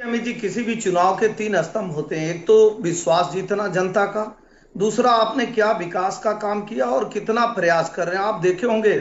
अमित जी, किसी भी चुनाव के तीन स्तंभ होते हैं। एक तो विश्वास जीतना जनता का, दूसरा आपने क्या विकास का काम किया और कितना प्रयास कर रहे हैं। आप देखे होंगे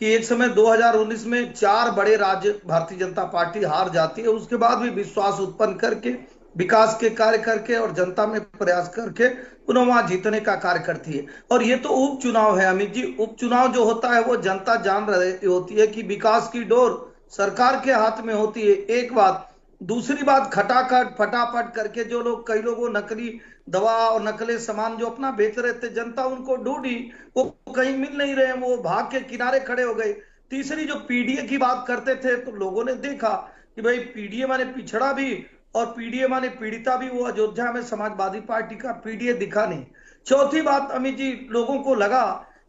कि एक समय 2019 में चार बड़े राज्य भारतीय जनता पार्टी हार जाती है, उसके बाद भी विश्वास उत्पन्न करके विकास के कार्य करके और जनता में प्रयास करके पुनः वहां जीतने का कार्य करती है। और ये तो उपचुनाव है अमित जी। उपचुनाव जो होता है वो जनता जान रही होती है कि विकास की डोर सरकार के हाथ में होती है, एक बात। दूसरी बात, खटाखट फटाफट करके जो लोग, कई लोगों नकली दवा और नकली सामान जो अपना बेच रहे थे, जनता उनको ढूंढी, वो कहीं मिल नहीं रहे, वो भाग के किनारे खड़े हो गए। तीसरी, जो पीडीए की बात करते थे तो लोगों ने देखा कि भाई पीडीए माने पिछड़ा भी और पीडीए माने पीड़िता भी, वो अयोध्या में समाजवादी पार्टी का पीडीए दिखा नहीं। चौथी बात अमित जी, लोगों को लगा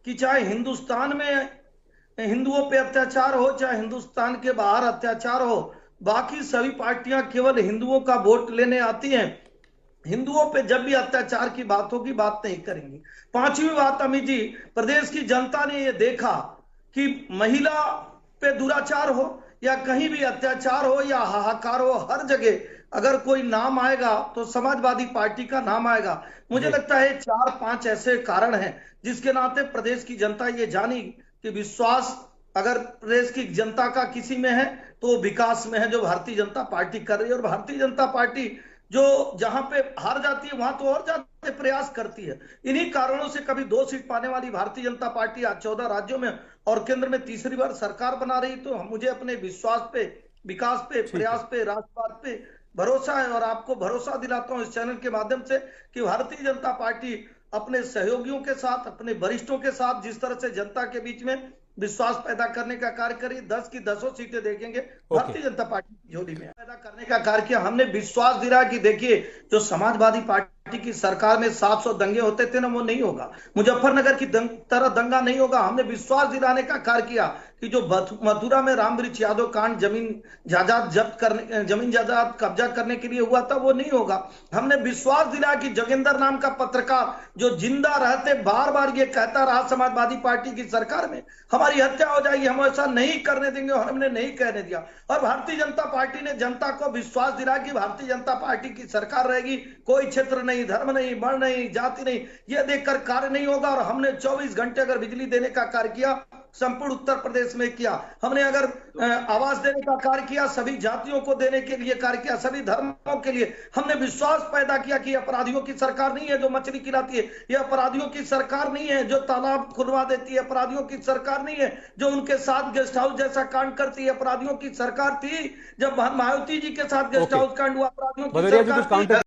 कि चाहे हिंदुस्तान में हिंदुओं पे अत्याचार हो, चाहे हिंदुस्तान के बाहर अत्याचार हो, बाकी सभी पार्टियां केवल हिंदुओं का वोट लेने आती हैं, हिंदुओं पे जब भी अत्याचार की बात होगी बात नहीं करेंगी। पांचवी बात अमित जी, प्रदेश की जनता ने यह देखा कि महिला पे दुराचार हो या कहीं भी अत्याचार हो या हाहाकार हो, हर जगह अगर कोई नाम आएगा तो समाजवादी पार्टी का नाम आएगा। मुझे जी। लगता है चार पांच ऐसे कारण हैं जिसके नाते प्रदेश की जनता ये जानी कि विश्वास अगर प्रदेश की जनता का किसी में है तो विकास में है, जो भारतीय जनता पार्टी कर रही है। और भारतीय जनता पार्टी जो जहां पे हार जाती है वहां तो और ज्यादा प्रयास करती है। इन्हीं कारणों से कभी 2 सीट पाने वाली भारतीय जनता पार्टी आज 14 राज्यों में और केंद्र में तीसरी बार सरकार बना रही। तो मुझे अपने विश्वास पे, विकास पे, ठीक है। प्रयास पे, राष्ट्रवाद पे भरोसा है। और आपको भरोसा दिलाता हूं इस चैनल के माध्यम से कि भारतीय जनता पार्टी अपने सहयोगियों के साथ, अपने वरिष्ठों के साथ जिस तरह से जनता के बीच में विश्वास पैदा करने का कार्य करी, 10 की 10 सीटें देखेंगे ओके। भारतीय जनता पार्टी की झोली में पैदा करने का कार्य किया। हमने विश्वास दिलाया कि देखिए, जो समाजवादी पार्टी की सरकार में 700 दंगे होते थे ना, वो नहीं होगा, मुजफ्फरनगर की तरह दंगा नहीं होगा। हमने विश्वास दिलाने का कार्य किया कि जो मथुरा में रामवृक्ष यादव कांड, जमीन जायदाद जब्त करने, जमीन जायदाद कब्जा करने के लिए हुआ था, वो नहीं होगा। हमने विश्वास दिलाया कि जोगिंदर नाम का पत्रकार जो जिंदा रहते बार बार ये कहता रहा समाजवादी पार्टी की सरकार में हमारी हत्या हो जाएगी, हम ऐसा नहीं करने देंगे, और हमने नहीं कहने दिया। और भारतीय जनता पार्टी ने जनता को विश्वास दिलाया कि भारतीय जनता पार्टी की सरकार रहेगी, कोई क्षेत्र नहीं, धर्म नहीं, वर्ण नहीं, जाति नहीं, यह देखकर कार्य नहीं होगा। और हमने 24 घंटे अगर बिजली देने का कार्य किया, संपूर्ण उत्तर प्रदेश में किया। हमने अगर आवास देने का कार्य किया, सभी जातियों को देने के लिए कार्य किया, सभी धर्मों के लिए। हमने विश्वास पैदा किया कि अपराधियों की सरकार नहीं है जो मछली खिलाती है, यह अपराधियों की सरकार नहीं है जो तालाब खुलवा देती है, अपराधियों की सरकार नहीं है जो उनके साथ गेस्ट हाउस जैसा कांड करती है, अपराधियों की सरकार थी जब मायावती जी के साथ गेस्ट ओके, हाउस कांड हुआ, अपराधियों की भदौरिया जी कुछ सरकार थी। काउंटर